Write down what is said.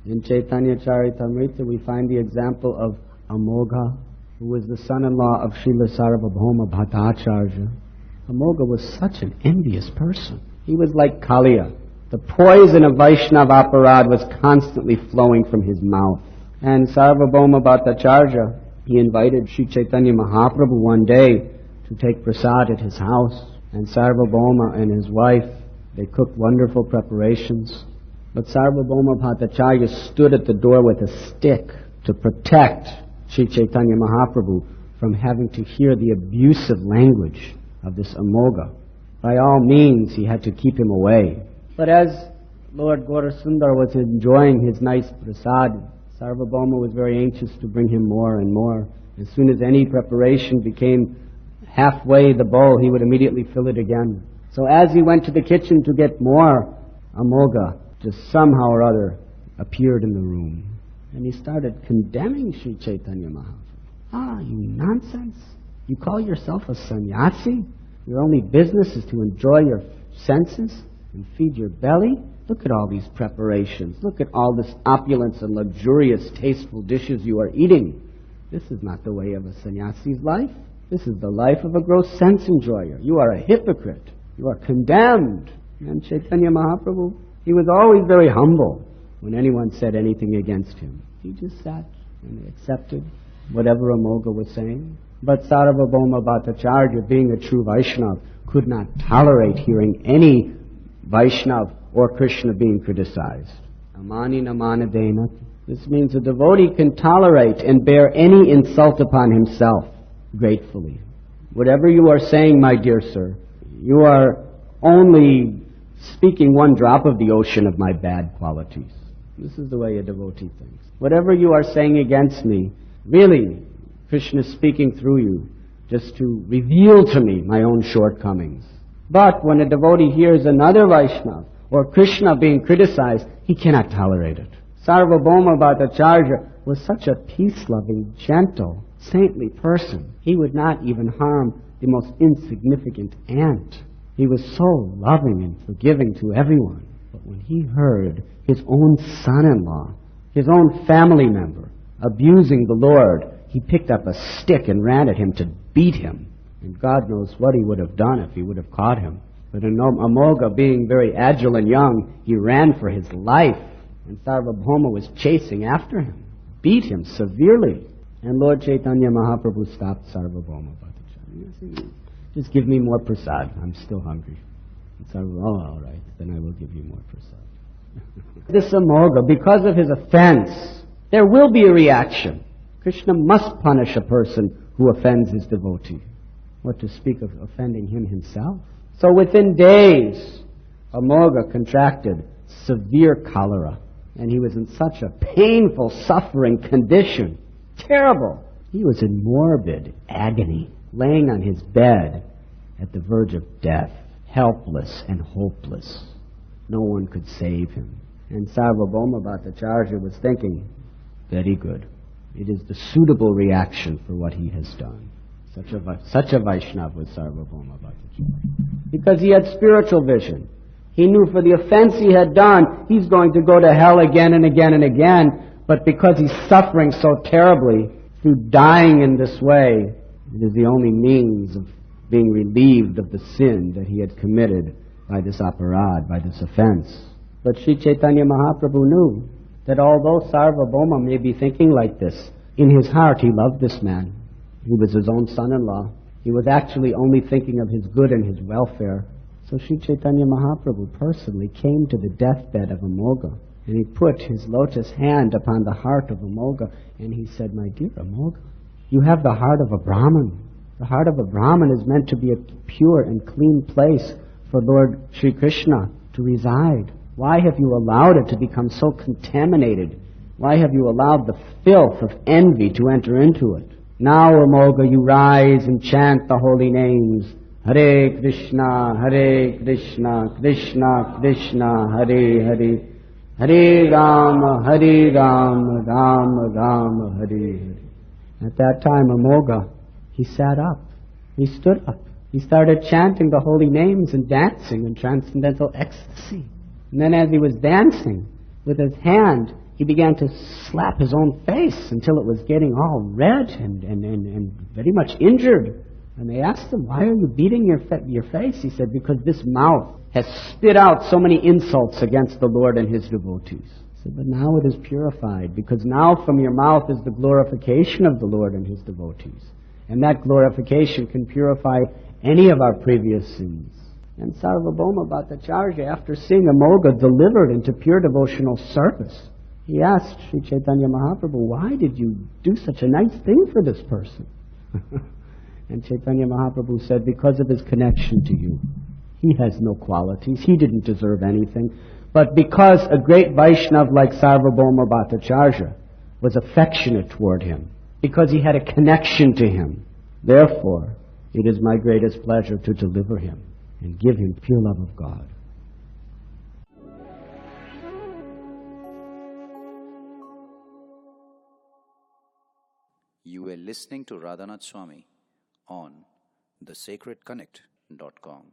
In Chaitanya Charitamrita we find the example of Amogha, who was the son-in-law of Srila Sarvabhauma Bhattacharya. Amogha was such an envious person. He was like Kaliya. The poison of Vaishnava aparad was constantly flowing from his mouth. And Sarvabhauma Bhattacharya, he invited Sri Chaitanya Mahaprabhu one day to take prasad at his house. And Sarvabhauma and his wife, they cooked wonderful preparations. But Sarvabhauma Bhattacharya stood at the door with a stick to protect Sri Chaitanya Mahaprabhu from having to hear the abusive language of this Amogha. By all means, he had to keep him away. But as Lord Gaurasundar was enjoying his nice prasad, Sarvabhauma was very anxious to bring him more and more. As soon as any preparation became halfway the bowl, he would immediately fill it again. So as he went to the kitchen to get more, Amogha just somehow or other appeared in the room. And he started condemning Sri Chaitanya Mahaprabhu. You nonsense! You call yourself a sannyasi? Your only business is to enjoy your senses and feed your belly? Look at all these preparations. Look at all this opulence and luxurious, tasteful dishes you are eating. This is not the way of a sannyasi's life. This is the life of a gross sense enjoyer. You are a hypocrite. You are condemned. And Chaitanya Mahaprabhu, he was always very humble when anyone said anything against him. He just sat and accepted whatever Amogha was saying. But Sarvabhauma Bhattacharya, being a true Vaishnava, could not tolerate hearing any Vaishnava or Krishna being criticized. Amani namanadena. This means a devotee can tolerate and bear any insult upon himself gratefully. Whatever you are saying, my dear sir, you are only speaking one drop of the ocean of my bad qualities. This is the way a devotee thinks. Whatever you are saying against me, really, Krishna is speaking through you just to reveal to me my own shortcomings. But when a devotee hears another Vaishnava or Krishna being criticized, he cannot tolerate it. Sarvabhauma Bhattacharya was such a peace-loving, gentle, saintly person. He would not even harm the most insignificant ant. He was so loving and forgiving to everyone. But when he heard his own son-in-law, his own family member, abusing the Lord, he picked up a stick and ran at him to beat him. And God knows what he would have done if he would have caught him. But Amogha, being very agile and young, he ran for his life. And Sarvabhauma was chasing after him, beat him severely. And Lord Chaitanya Mahaprabhu stopped Sarvabhauma Bhattacharya. Just give me more prasad. I'm still hungry. And Sarvabhauma, all right, then I will give you more prasad. This Amogha, because of his offense, there will be a reaction. Krishna must punish a person who offends his devotee. What to speak of offending him himself? So within days, Amogha contracted severe cholera. And he was in such a painful, suffering condition. Terrible. He was in morbid agony, laying on his bed at the verge of death, helpless and hopeless. No one could save him. And Sarvabhauma Bhattacharya was thinking, very good. It is the suitable reaction for what he has done. Such a Vaishnava was Sarvabhauma Bhattacharya. Because he had spiritual vision. He knew for the offense he had done, he's going to go to hell again and again and again. But because he's suffering so terribly through dying in this way, it is the only means of being relieved of the sin that he had committed by this aparad, by this offense. But Sri Chaitanya Mahaprabhu knew that although Sarvabhauma may be thinking like this, in his heart he loved this man. He was his own son-in-law. He was actually only thinking of his good and his welfare. So Sri Chaitanya Mahaprabhu personally came to the deathbed of Amogha, and he put his lotus hand upon the heart of Amogha, and he said, my dear Amogha, you have the heart of a Brahmin. The heart of a Brahmin is meant to be a pure and clean place for Lord Sri Krishna to reside. Why have you allowed it to become so contaminated? Why have you allowed the filth of envy to enter into it? Now, Amogha, you rise and chant the holy names. Hare Krishna, Krishna Krishna, Hare Hare. Hare Rama, Rama Rama, Hare Hare. At that time, Amogha, he sat up. He stood up. He started chanting the holy names and dancing in transcendental ecstasy. And then as he was dancing, with his hand, he began to slap his own face until it was getting all red and very much injured. And they asked him, why are you beating your face? He said, because this mouth has spit out so many insults against the Lord and His devotees. He said, but now it is purified, because now from your mouth is the glorification of the Lord and His devotees. And that glorification can purify any of our previous sins. And Sarvabhauma Bhattacharya, after seeing Amogha delivered into pure devotional service, he asked Sri Chaitanya Mahaprabhu, why did you do such a nice thing for this person? And Chaitanya Mahaprabhu said, because of his connection to you. He has no qualities. He didn't deserve anything. But because a great Vaishnava like Sarvabhauma Bhattacharya was affectionate toward him, because he had a connection to him, therefore, it is my greatest pleasure to deliver him and give him pure love of God. You were listening to Radhanath Swami on thesacredconnect.com.